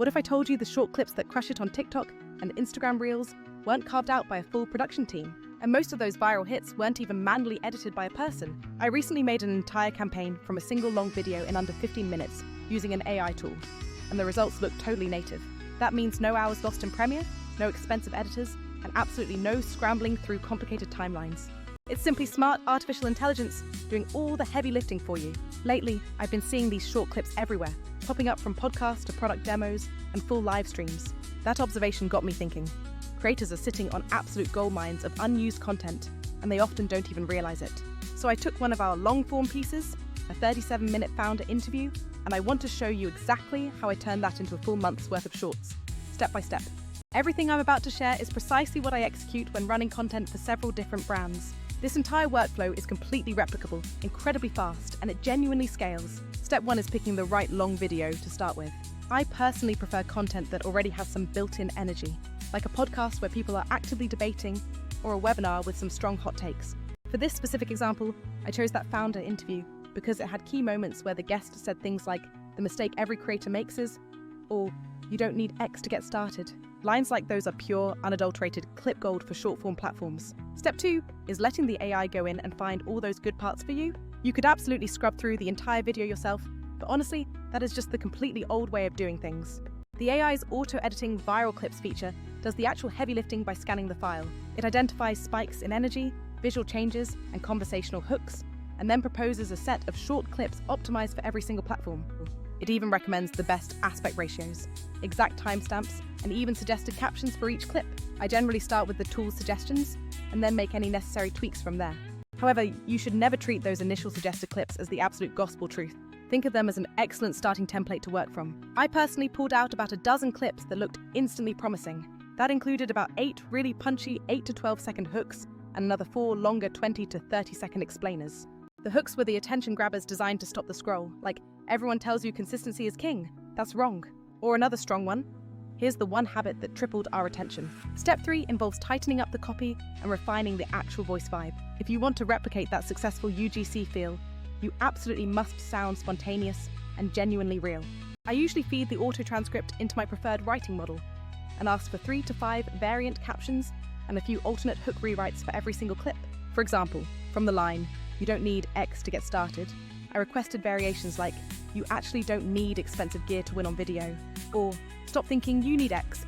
What if I told you the short clips that crush it on TikTok and Instagram Reels weren't carved out by a full production team? And most of those viral hits weren't even manually edited by a person. I recently made an entire campaign from a single long video in under 15 minutes using an AI tool, and the results look totally native. That means no hours lost in Premiere, no expensive editors, and absolutely no scrambling through complicated timelines. It's simply smart artificial intelligence doing all the heavy lifting for you. Lately, I've been seeing these short clips everywhere, popping up from podcasts to product demos and full live streams. That observation got me thinking. Creators are sitting on absolute gold mines of unused content, and they often don't even realize it. So I took one of our long-form pieces, a 37-minute founder interview, and I want to show you exactly how I turned that into a full month's worth of shorts, step by step. Everything I'm about to share is precisely what I execute when running content for several different brands. This entire workflow is completely replicable, incredibly fast, and it genuinely scales. Step 1 is picking the right long video to start with. I personally prefer content that already has some built-in energy, like a podcast where people are actively debating, or a webinar with some strong hot takes. For this specific example, I chose that founder interview because it had key moments where the guest said things like, "The mistake every creator makes is," or "You don't need X to get started." Lines like those are pure, unadulterated clip gold for short-form platforms. Step 2 is letting the AI go in and find all those good parts for you. You could absolutely scrub through the entire video yourself, but honestly, that is just the completely old way of doing things. The AI's auto-editing viral clips feature does the actual heavy lifting by scanning the file. It identifies spikes in energy, visual changes, and conversational hooks, and then proposes a set of short clips optimized for every single platform. It even recommends the best aspect ratios, exact timestamps, and even suggested captions for each clip. I generally start with the tool's suggestions, and then make any necessary tweaks from there. However, you should never treat those initial suggested clips as the absolute gospel truth. Think of them as an excellent starting template to work from. I personally pulled out about a dozen clips that looked instantly promising. That included about 8 really punchy 8 to 12 second hooks and another 4 longer 20 to 30 second explainers. The hooks were the attention grabbers designed to stop the scroll, like "Everyone tells you consistency is king. That's wrong." Or another strong one, "Here's the one habit that tripled our attention." Step 3 involves tightening up the copy and refining the actual voice vibe. If you want to replicate that successful UGC feel, you absolutely must sound spontaneous and genuinely real. I usually feed the auto transcript into my preferred writing model and ask for 3 to 5 variant captions and a few alternate hook rewrites for every single clip. For example, from the line, "You don't need X to get started," I requested variations like, "You actually don't need expensive gear to win on video," or "Stop thinking you need X.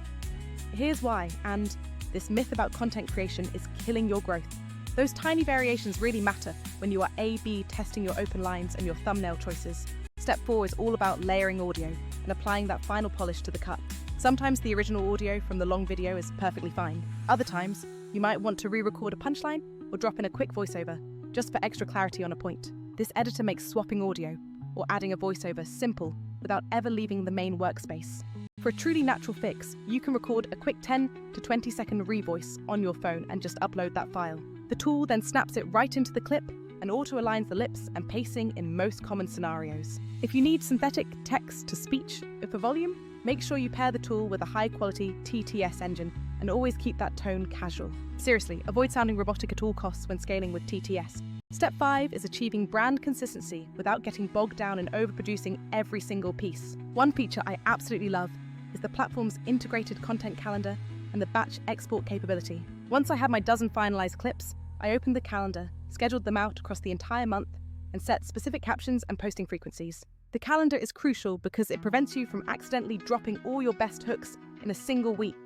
Here's why," and "This myth about content creation is killing your growth." Those tiny variations really matter when you are A/B testing your open lines and your thumbnail choices. Step 4 is all about layering audio and applying that final polish to the cut. Sometimes the original audio from the long video is perfectly fine. Other times, you might want to re-record a punchline or drop in a quick voiceover, just for extra clarity on a point. This editor makes swapping audio or adding a voiceover simple without ever leaving the main workspace. For a truly natural fix, you can record a quick 10 to 20 second revoice on your phone and just upload that file. The tool then snaps it right into the clip and auto-aligns the lips and pacing in most common scenarios. If you need synthetic text-to-speech for volume, make sure you pair the tool with a high-quality TTS engine and always keep that tone casual. Seriously, avoid sounding robotic at all costs when scaling with TTS. Step 5 is achieving brand consistency without getting bogged down in overproducing every single piece. One feature I absolutely love is the platform's integrated content calendar and the batch export capability. Once I had my dozen finalized clips, I opened the calendar, scheduled them out across the entire month, and set specific captions and posting frequencies. The calendar is crucial because it prevents you from accidentally dropping all your best hooks in a single week.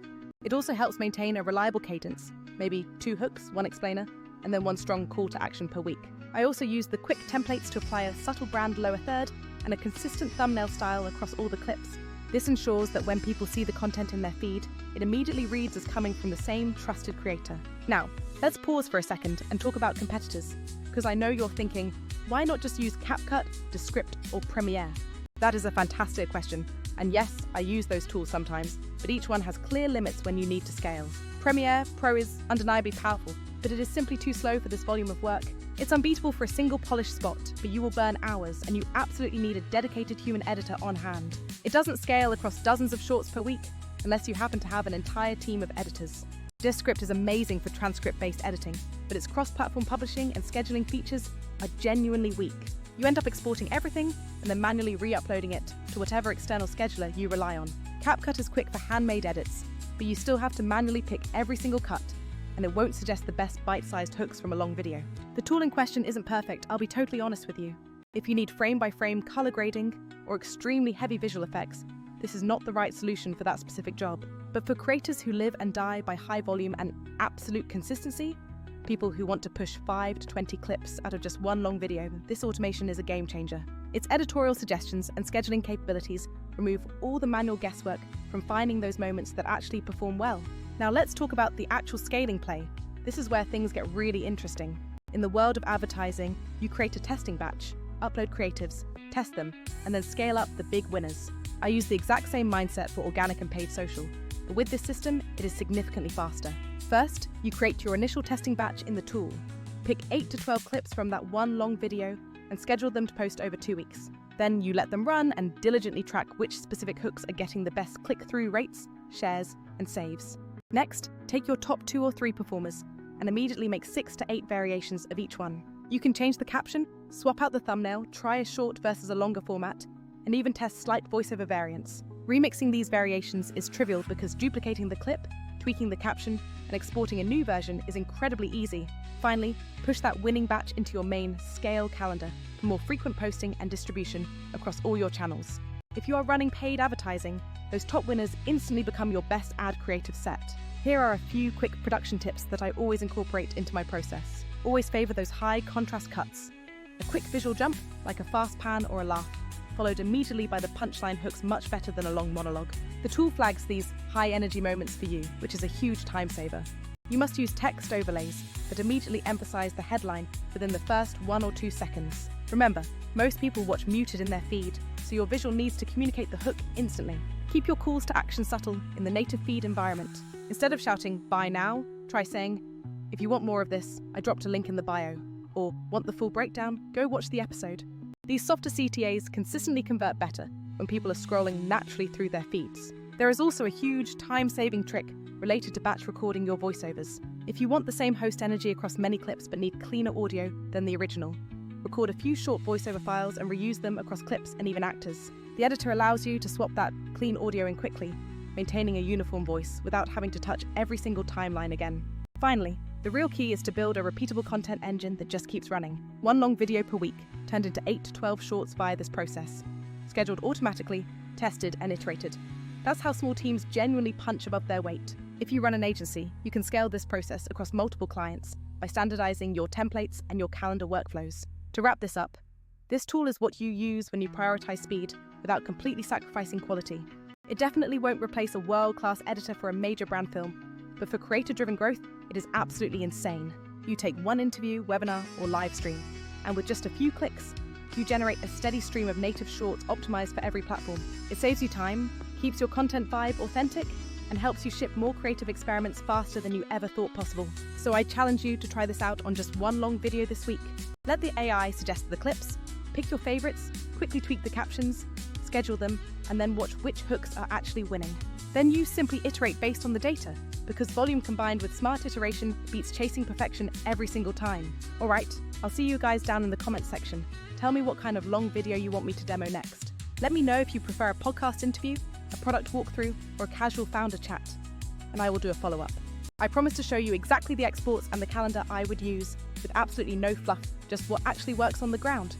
It also helps maintain a reliable cadence, maybe 2 hooks, 1 explainer, and then 1 strong call to action per week. I also use the quick templates to apply a subtle brand lower third and a consistent thumbnail style across all the clips. This ensures that when people see the content in their feed, it immediately reads as coming from the same trusted creator. Now, let's pause for a second and talk about competitors, because I know you're thinking, why not just use CapCut, Descript, or Premiere? That is a fantastic question, and yes, I use those tools sometimes, but each one has clear limits when you need to scale. Premiere Pro is undeniably powerful, but it is simply too slow for this volume of work. It's unbeatable for a single polished spot, but you will burn hours, and you absolutely need a dedicated human editor on hand. It doesn't scale across dozens of shorts per week, unless you happen to have an entire team of editors. Descript is amazing for transcript-based editing, but its cross-platform publishing and scheduling features are genuinely weak. You end up exporting everything and then manually re-uploading it to whatever external scheduler you rely on. CapCut is quick for handmade edits, but you still have to manually pick every single cut, and it won't suggest the best bite-sized hooks from a long video. The tool in question isn't perfect, I'll be totally honest with you. If you need frame-by-frame color grading or extremely heavy visual effects, this is not the right solution for that specific job. But for creators who live and die by high volume and absolute consistency, people who want to push 5 to 20 clips out of just one long video, this automation is a game changer. Its editorial suggestions and scheduling capabilities remove all the manual guesswork from finding those moments that actually perform well. Now let's talk about the actual scaling play. This is where things get really interesting. In the world of advertising, you create a testing batch, upload creatives, test them, and then scale up the big winners. I use the exact same mindset for organic and paid social, but with this system, it is significantly faster. First, you create your initial testing batch in the tool. Pick 8 to 12 clips from that one long video and schedule them to post over 2 weeks. Then you let them run and diligently track which specific hooks are getting the best click-through rates, shares, and saves. Next, take your top 2 or 3 performers and immediately make 6 to 8 variations of each one. You can change the caption, swap out the thumbnail, try a short versus a longer format, and even test slight voiceover variants. Remixing these variations is trivial because duplicating the clip, tweaking the caption, and exporting a new version is incredibly easy. Finally, push that winning batch into your main scale calendar for more frequent posting and distribution across all your channels. If you are running paid advertising, those top winners instantly become your best ad creative set. Here are a few quick production tips that I always incorporate into my process. Always favor those high contrast cuts. A quick visual jump, like a fast pan or a laugh, followed immediately by the punchline hooks much better than a long monologue. The tool flags these high energy moments for you, which is a huge time saver. You must use text overlays that immediately emphasize the headline within the first 1 or 2 seconds. Remember, most people watch muted in their feed, so your visual needs to communicate the hook instantly. Keep your calls to action subtle in the native feed environment. Instead of shouting, "Buy now," try saying, "If you want more of this, I dropped a link in the bio," or "Want the full breakdown? Go watch the episode." These softer CTAs consistently convert better when people are scrolling naturally through their feeds. There is also a huge time-saving trick related to batch recording your voiceovers. If you want the same host energy across many clips but need cleaner audio than the original, record a few short voiceover files and reuse them across clips and even actors. The editor allows you to swap that clean audio in quickly, maintaining a uniform voice without having to touch every single timeline again. Finally, the real key is to build a repeatable content engine that just keeps running. One long video per week, turned into 8 to 12 shorts via this process. Scheduled automatically, tested and iterated. That's how small teams genuinely punch above their weight. If you run an agency, you can scale this process across multiple clients by standardizing your templates and your calendar workflows. To wrap this up, this tool is what you use when you prioritize speed without completely sacrificing quality. It definitely won't replace a world-class editor for a major brand film, but for creator-driven growth, it is absolutely insane. You take one interview, webinar, or live stream, and with just a few clicks, you generate a steady stream of native shorts optimized for every platform. It saves you time, keeps your content vibe authentic, and helps you ship more creative experiments faster than you ever thought possible. So I challenge you to try this out on just one long video this week. Let the AI suggest the clips, pick your favorites, quickly tweak the captions, schedule them, and then watch which hooks are actually winning. Then you simply iterate based on the data, because volume combined with smart iteration beats chasing perfection every single time. All right, I'll see you guys down in the comments section. Tell me what kind of long video you want me to demo next. Let me know if you prefer a podcast interview, a product walkthrough, or a casual founder chat, and I will do a follow-up. I promise to show you exactly the exports and the calendar I would use, with absolutely no fluff, just what actually works on the ground.